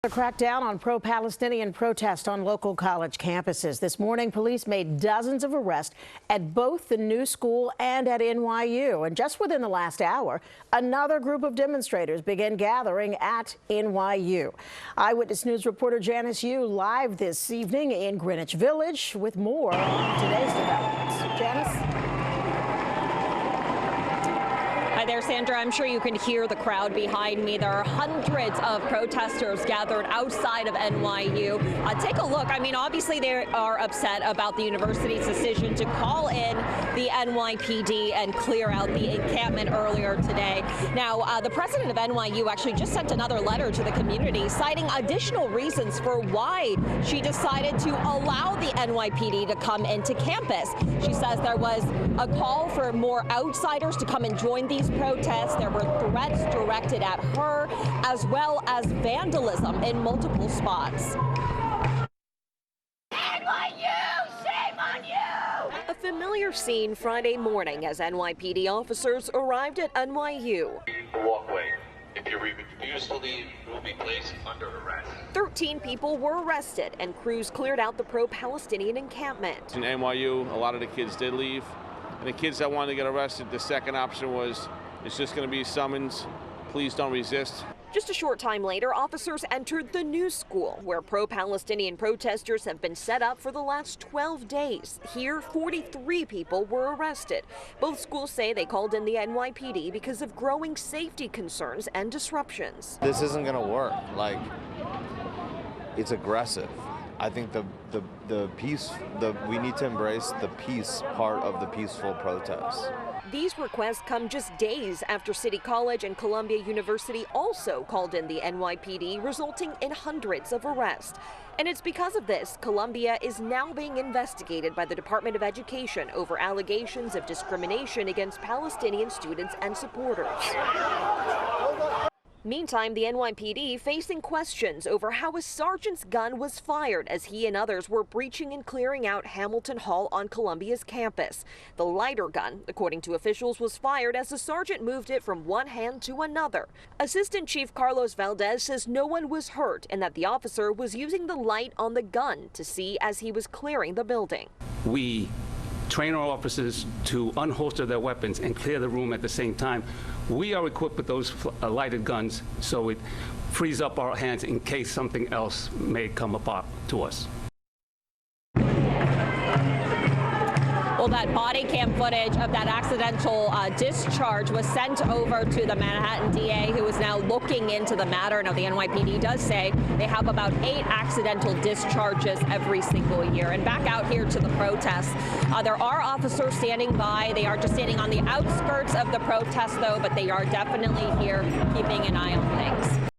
A crackdown on pro-Palestinian protest on local college campuses. This morning, police made dozens of arrests at both the new school and at NYU. And just within the last hour, another group of demonstrators began gathering at NYU. Eyewitness News reporter Janice Yu live this evening in Greenwich Village with more on today's developments. Janice? Hi there, Sandra. I'm sure you can hear the crowd behind me. There are hundreds of protesters gathered outside of NYU. Take a look. I mean, obviously they are upset about the university's decision to call in the NYPD and clear out the encampment earlier today. Now, the president of NYU actually just sent another letter to the community citing additional reasons for why she decided to allow the NYPD to come into campus. She says there was a call for more outsiders to come and join these protests. There were threats directed at her, as well as vandalism in multiple spots. NYU, shame on you! A familiar scene Friday morning as NYPD officers arrived at NYU. The walkway. If you refuse to leave, you will be placed under arrest. 13 people were arrested, and crews cleared out the pro-Palestinian encampment. In NYU, a lot of the kids did leave. And the kids that wanted to get arrested, the second option was, it's just going to be summons, please don't resist. Just a short time later, officers entered the new school, where pro-Palestinian protesters have been set up for the last 12 days. Here, 43 people were arrested. Both schools say they called in the NYPD because of growing safety concerns and disruptions. This isn't going to work. Like, it's aggressive. I think we need to embrace the peace part of the peaceful protest. These requests come just days after City College and Columbia University also called in the NYPD, resulting in hundreds of arrests. And it's because of this, Columbia is now being investigated by the Department of Education over allegations of discrimination against Palestinian students and supporters. Meantime, the NYPD facing questions over how a sergeant's gun was fired as he and others were breaching and clearing out Hamilton Hall on Columbia's campus. The lighter gun, according to officials, was fired as the sergeant moved it from one hand to another. Assistant Chief Carlos Valdez says no one was hurt and that the officer was using the light on the gun to see as he was clearing the building. We train our officers to unholster their weapons and clear the room at the same time. We are equipped with those lighted guns, so it frees up our hands in case something else may come upon to us. Well, that body cam footage of that accidental discharge was sent over to the Manhattan DA, who is now looking into the matter. Now, the NYPD does say they have about 8 accidental discharges every single year. And back out here to the protests, there are officers standing by. They are just standing on the outskirts of the protest, though, but they are definitely here keeping an eye on things.